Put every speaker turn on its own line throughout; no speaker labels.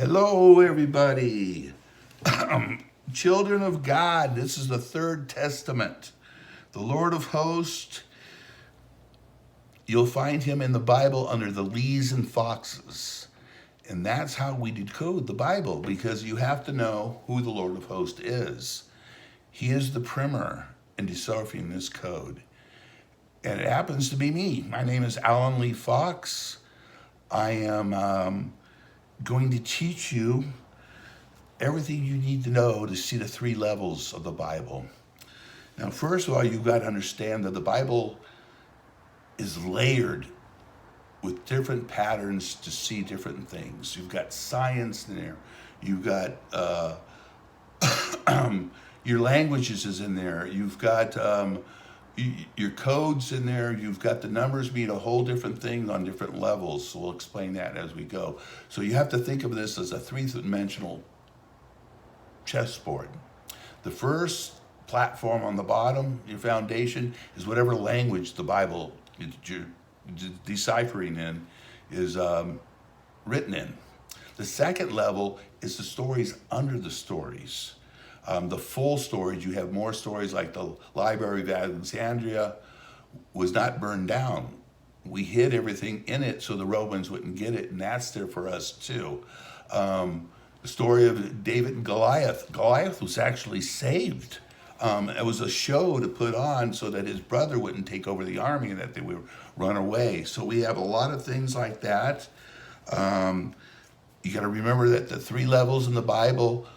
Hello, everybody. Children of God, this is the Third Testament. The Lord of Hosts, you'll find him in the Bible under the lees and foxes. And that's how we decode the Bible, because you have to know who the Lord of Hosts is. He is the primer in deciphering this code. And it happens to be me. My name is Alan Lee Fox. I am going to teach you everything you need to know to see the three levels of the Bible. Now, first of all, you've got to understand that the Bible is layered with different patterns to see different things. You've got science in there. You've got your languages is in there. You've got your codes in there. You've got the numbers mean a whole different thing on different levels. So we'll explain that as we go. So you have to think of this as a three-dimensional chessboard. The first platform on the bottom, your foundation, is whatever language the Bible you're deciphering in is written in. The second level is the stories under the stories. The full stories, you have more stories like the Library of Alexandria was not burned down. We hid everything in it so the Romans wouldn't get it, and that's there for us too. The story of David and Goliath. Goliath was actually saved. It was a show to put on so that his brother wouldn't take over the army and that they would run away. So we have a lot of things like that. You got to remember that the three levels in the Bible,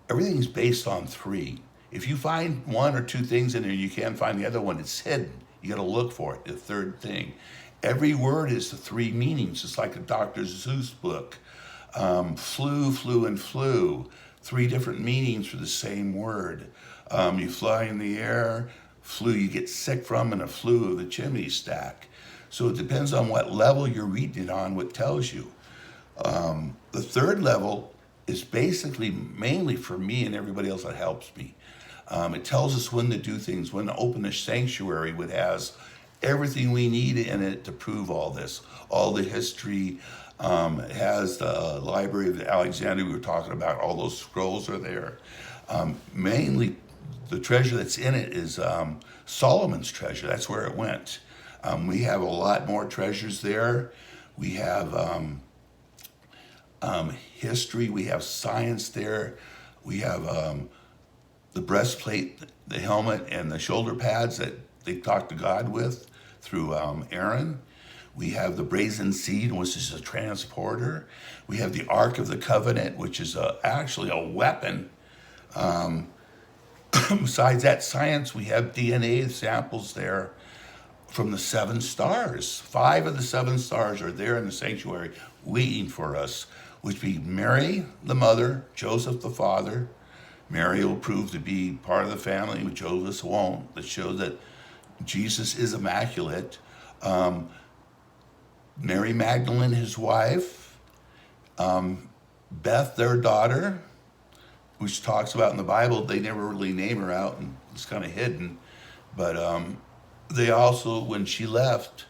everything's based on three. If you find one or two things in there, you can't find the other one. It's hidden. You got to look for it. The third thing. Every word is the three meanings. It's like a Dr. Seuss book. Flew, and flew. Three different meanings for the same word. You fly in the air, flew you get sick from, and a flue of the chimney stack. So it depends on what level you're reading it on, what tells you. The third level is basically mainly for me and everybody else that helps me. It tells us when to do things, when to open a sanctuary, which has everything we need in it to prove all this, all the history. It has the Library of Alexandria we were talking about, all those scrolls are there. Mainly the treasure that's in it is Solomon's treasure. That's where it went. We have a lot more treasures there. We have history. We have science there. We have the breastplate, the helmet, and the shoulder pads that they talked to God with through Aaron. We have the brazen seed, which is a transporter. We have the Ark of the Covenant, which is actually a weapon. Besides that science, we have DNA samples there from the 7 stars. 5 of the 7 stars are there in the sanctuary waiting for us, which be Mary, the mother, Joseph, the father. Mary will prove to be part of the family, but Joseph won't. That shows that Jesus is immaculate. Mary Magdalene, his wife. Beth, their daughter, which talks about in the Bible. They never really name her out, and it's kind of hidden. But they also, when she left,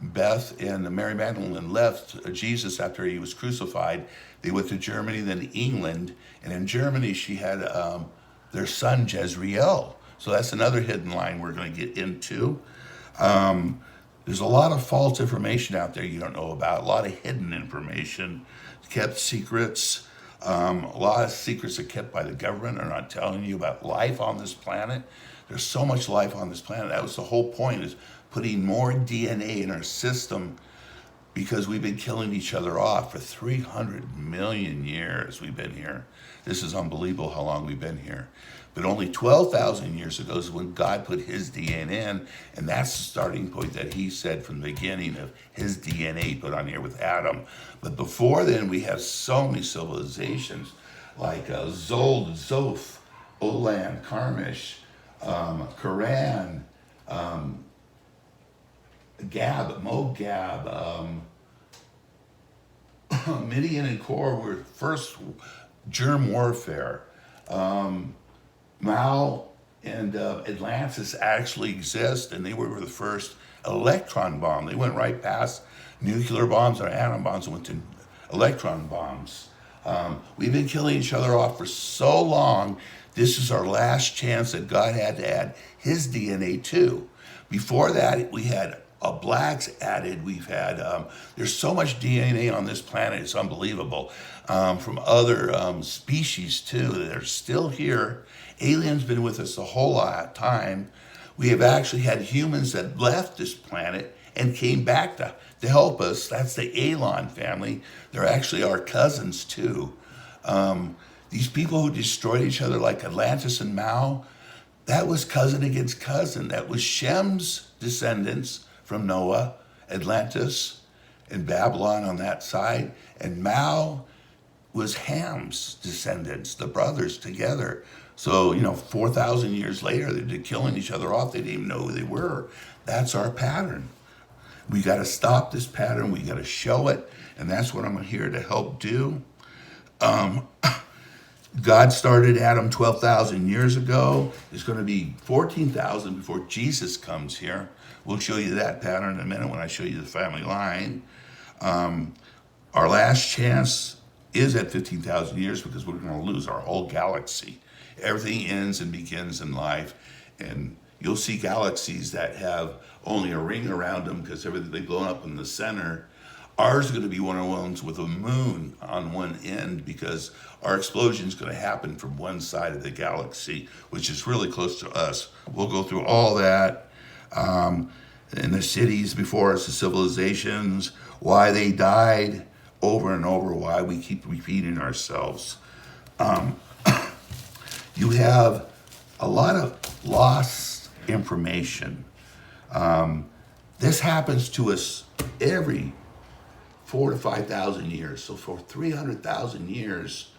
Beth and Mary Magdalene left Jesus after he was crucified. They went to Germany, then to England. And in Germany, she had their son, Jezreel. So that's another hidden line we're going to get into. There's a lot of false information out there you don't know about, a lot of hidden information, kept secrets. A lot of secrets are kept by the government are not telling you about life on this planet. There's so much life on this planet. That was the whole point, is putting more DNA in our system, because we've been killing each other off for 300 million years we've been here. This is unbelievable how long we've been here. But only 12,000 years ago is when God put his DNA in, and that's the starting point that he said from the beginning of his DNA put on here with Adam. But before then, we have so many civilizations like Zold, Zoph, Olam, Karmish, Quran, Gab, Mogab, Midian and Kor were first germ warfare. Mao and Atlantis actually exist, and they were the first electron bomb. They went right past nuclear bombs or atom bombs and went to electron bombs. We've been killing each other off for so long. This is our last chance that God had to add his DNA to. Before that, we had blacks added. We've had, there's so much DNA on this planet, it's unbelievable. From other species too, that are still here. Aliens been with us a whole lot of time. We have actually had humans that left this planet and came back to help us. That's the Alon family. They're actually our cousins too. These people who destroyed each other like Atlantis and Mao, that was cousin against cousin. That was Shem's descendants from Noah, Atlantis and Babylon on that side. And Mao was Ham's descendants, the brothers together. So, 4,000 years later, they're killing each other off. They didn't even know who they were. That's our pattern. We got to stop this pattern. We got to show it. And that's what I'm here to help do. God started Adam 12,000 years ago. It's going to be 14,000 before Jesus comes here. We'll show you that pattern in a minute when I show you the family line. Our last chance is at 15,000 years because we're going to lose our whole galaxy. Everything ends and begins in life. And you'll see galaxies that have only a ring around them because they've blown up in the center. Ours is going to be one of the ones with a moon on one end because our explosion is going to happen from one side of the galaxy, which is really close to us. We'll go through all that. In the cities before us, the civilizations, why they died over and over, why we keep repeating ourselves. You have a lot of lost information. This happens to us every 4,000 to 5,000 years. So for 300,000 years,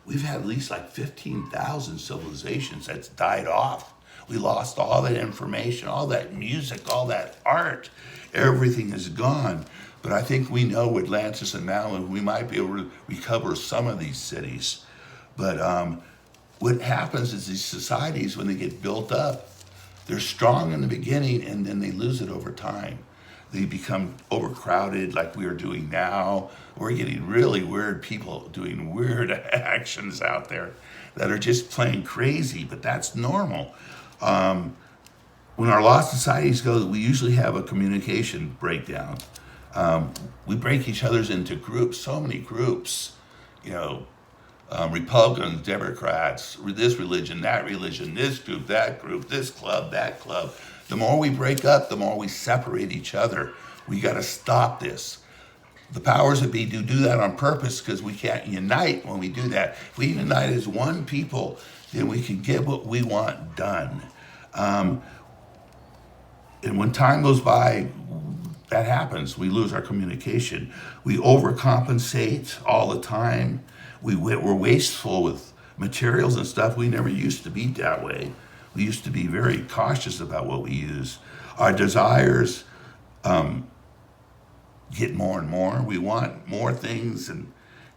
we've had at least like 15,000 civilizations that's died off. We lost all that information, all that music, all that art. Everything is gone. But I think we know Atlantis and Mao, we might be able to recover some of these cities. But what happens is these societies, when they get built up, they're strong in the beginning and then they lose it over time. They become overcrowded like we are doing now. We're getting really weird people doing weird actions out there that are just plain crazy, but that's normal. When our lost societies go, we usually have a communication breakdown. We break each other's into groups, so many groups, Republicans, Democrats, this religion, this group, that group, this club, that club. The more we break up, the more we separate each other. We got to stop this. The powers that be do that on purpose because we can't unite when we do that. If we unite as one people, then we can get what we want done. And when time goes by, that happens. We lose our communication. We overcompensate all the time. We're wasteful with materials and stuff. We never used to be that way. We used to be very cautious about what we use. Our desires get more and more. We want more things, and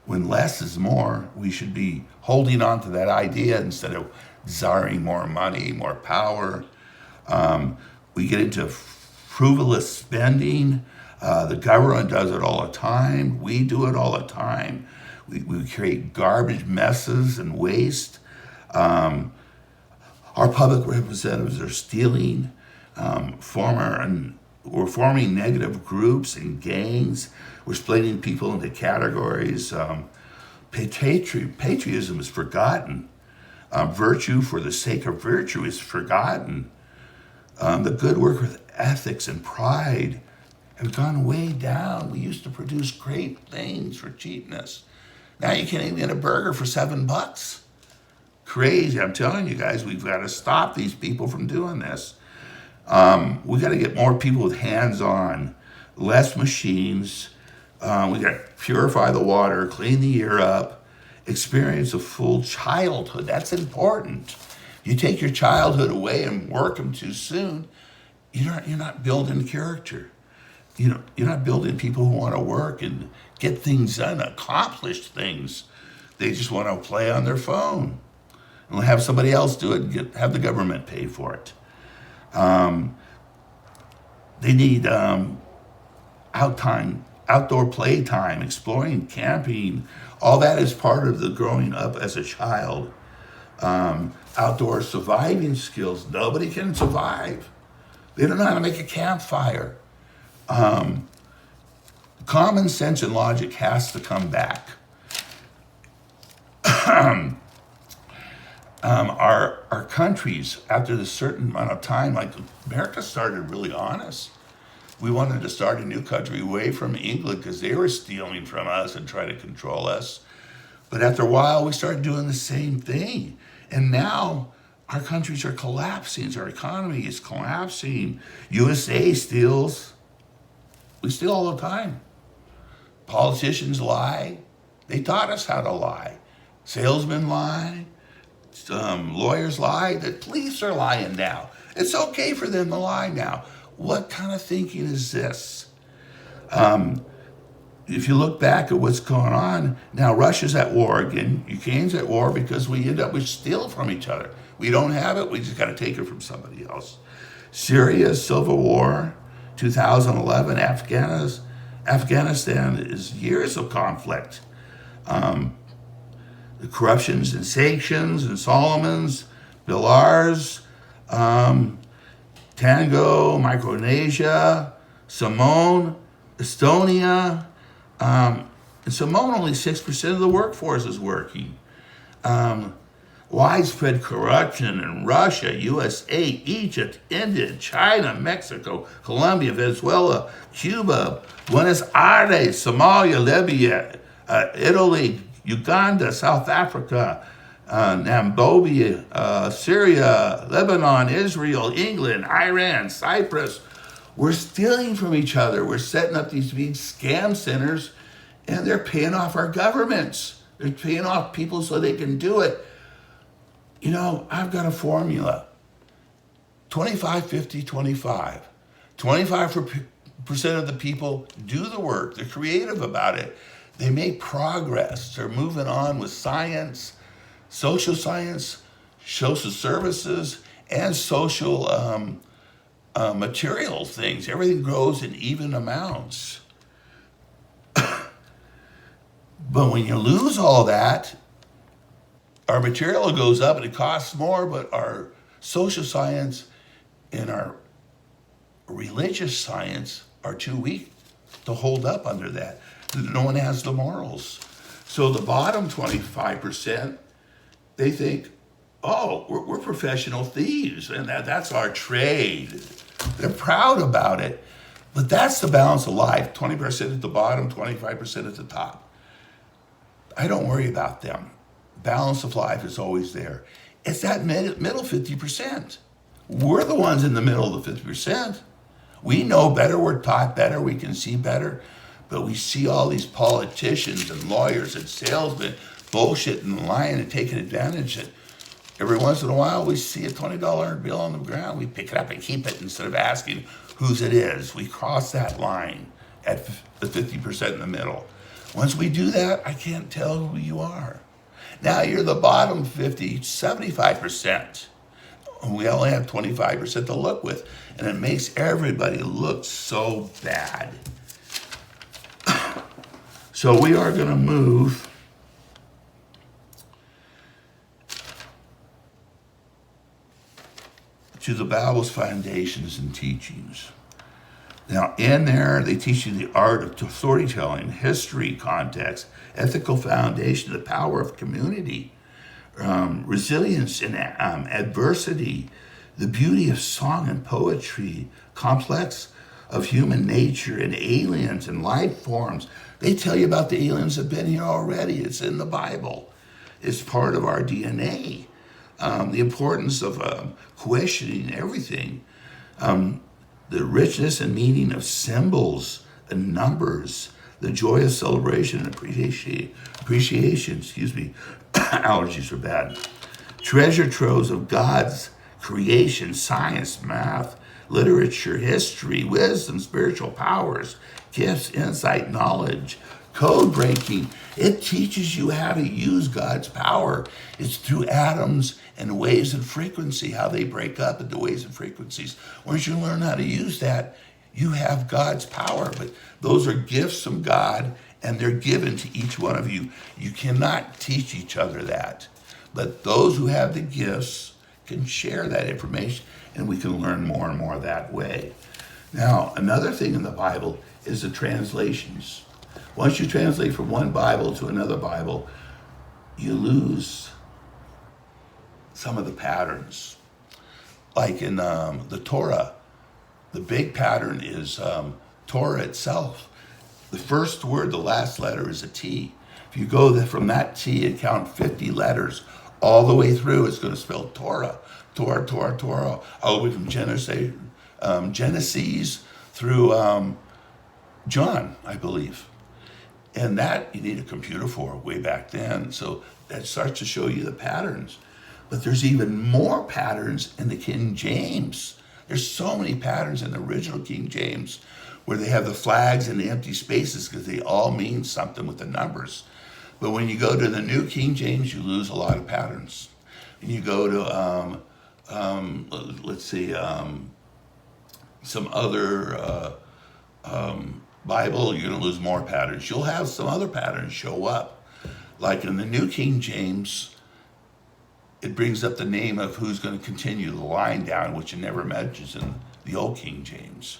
when less is more, we should be holding on to that idea instead of desiring more money, more power. We get into frivolous spending. The government does it all the time. We do it all the time. We create garbage messes and waste. Our public representatives are stealing, we're forming negative groups and gangs. We're splitting people into categories. Patriotism is forgotten. Virtue for the sake of virtue is forgotten. The good work with ethics and pride have gone way down. We used to produce great things for cheapness. Now you can't even get a burger for $7. Crazy. I'm telling you guys, we've got to stop these people from doing this. We got to get more people with hands-on, less machines. We got to purify the water, clean the air up, experience a full childhood. That's important. You take your childhood away and work them too soon, you're not building character. You're not building people who want to work and get things done, accomplish things. They just want to play on their phone and have somebody else do it and have the government pay for it. They need out time outdoor playtime, exploring, camping, all that is part of the growing up as a child. Outdoor surviving skills. Nobody can survive. They don't know how to make a campfire. Common sense and logic has to come back. Our countries, after a certain amount of time, like America started really honest. We wanted to start a new country away from England because they were stealing from us and trying to control us. But after a while, we started doing the same thing. And now our countries are collapsing. Our economy is collapsing. USA steals. We steal all the time. Politicians lie. They taught us how to lie. Salesmen lie. Lawyers lie. The police are lying now. It's okay for them to lie now. What kind of thinking is this? If you look back at what's going on, now Russia's at war again. Ukraine's at war because we steal from each other. We don't have it, we just got to take it from somebody else. Syria, civil war, 2011, Afghanistan is years of conflict. The corruptions and sanctions and Solomon's, Belarus, Tango, Micronesia, Samoan, Estonia. In Samoan, only 6% of the workforce is working. Widespread corruption in Russia, USA, Egypt, India, China, Mexico, Colombia, Venezuela, Cuba, Buenos Aires, Somalia, Libya, Italy, Uganda, South Africa, Namibia, Syria, Lebanon, Israel, England, Iran, Cyprus. We're stealing from each other. We're setting up these big scam centers, and they're paying off our governments. They're paying off people so they can do it. You know, I've got a formula. 25, 50, 25. 25% of the people do the work. They're creative about it. They make progress. They're moving on with science, social services, and social material things. Everything grows in even amounts. But when you lose all that, our material goes up and it costs more, but our social science and our religious science are too weak to hold up under that. No one has the morals. So the bottom 25%, they think, oh, we're professional thieves, and that's our trade. They're proud about it. But that's the balance of life. 20% at the bottom, 25% at the top. I don't worry about them. Balance of life is always there. It's that middle 50%. We're the ones in the middle of the 50%. We know better, we're taught better, we can see better, but we see all these politicians and lawyers and salesmen bullshitting and lying and taking advantage of it. Every once in a while, we see a $20 bill on the ground. We pick it up and keep it instead of asking whose it is. We cross that line at the 50% in the middle. Once we do that, I can't tell who you are. Now you're the bottom 50, 75%. We only have 25% to look with, and it makes everybody look so bad. So we are going to move to the Bible's foundations and teachings. Now, in there, they teach you the art of storytelling, history, context, ethical foundation, the power of community, resilience in adversity, the beauty of song and poetry, complex of human nature and aliens and life forms. They tell you about the aliens that have been here already. It's in the Bible. It's part of our DNA. The importance of questioning everything. The richness and meaning of symbols and numbers, the joy of celebration and appreciation, allergies are bad. Treasure troves of God's creation, science, math, literature, history, wisdom, spiritual powers, gifts, insight, knowledge, code breaking. It teaches you how to use God's power. It's through atoms and waves and frequency, how they break up into waves and frequencies. Once you learn how to use that, You have God's power, but those are gifts from God, and they're given to each one of you. You cannot teach each other that. But those who have the gifts can share that information, and we can learn more and more that way. Now, another thing in the Bible is the translations. Once you translate from one Bible to another Bible, you lose some of the patterns. Like in the Torah, the big pattern is Torah itself. The first word, the last letter is a T. If you go from that T and count 50 letters all the way through, it's going to spell Torah, Torah, Torah, Torah, all the way from Genesis through John, I believe. And that you need a computer for way back then. So that starts to show you the patterns. But there's even more patterns in the King James. There's so many patterns in the original King James where they have the flags and the empty spaces because they all mean something with the numbers. But when you go to the New King James, you lose a lot of patterns. And you go to, some other Bible, you're going to lose more patterns. You'll have some other patterns show up. Like in the New King James, it brings up the name of who's going to continue the line down, which it never mentions in the Old King James.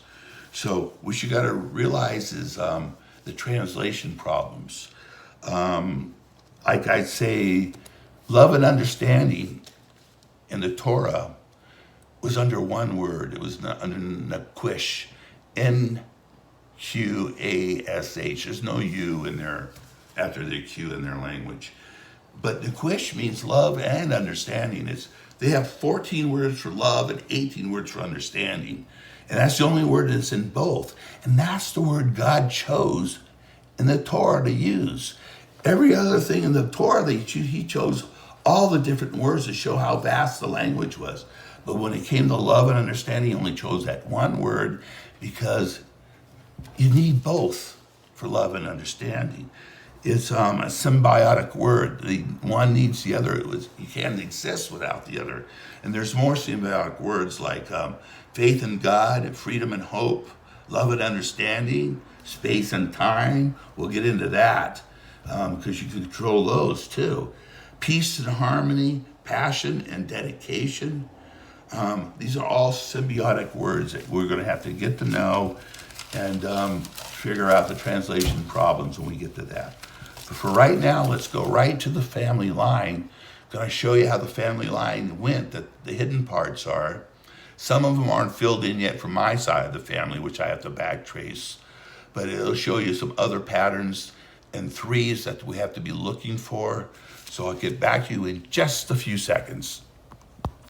So what you got to realize is the translation problems. Like I say, love and understanding in the Torah was under one word. It was under Naquish, N-Q-A-S-H. There's no U in there after the Q in their language. But Naquish means love and understanding. They have 14 words for love and 18 words for understanding. And that's the only word that's in both. And that's the word God chose in the Torah to use. Every other thing in the Torah, he chose all the different words to show how vast the language was. But when it came to love and understanding, he only chose that one word because you need both for love and understanding. It's a symbiotic word. The one needs the other. You can't exist without the other. And there's more symbiotic words like faith in God, and freedom and hope, love and understanding, space and time. We'll get into that because you can control those too. Peace and harmony, passion and dedication. These are all symbiotic words that we're going to have to get to know and figure out the translation problems when we get to that. But for right now, let's go right to the family line. I'm going to show you how the family line went, that the hidden parts are. Some of them aren't filled in yet from my side of the family, which I have to backtrace. But it'll show you some other patterns and threes that we have to be looking for. So I'll get back to you in just a few seconds.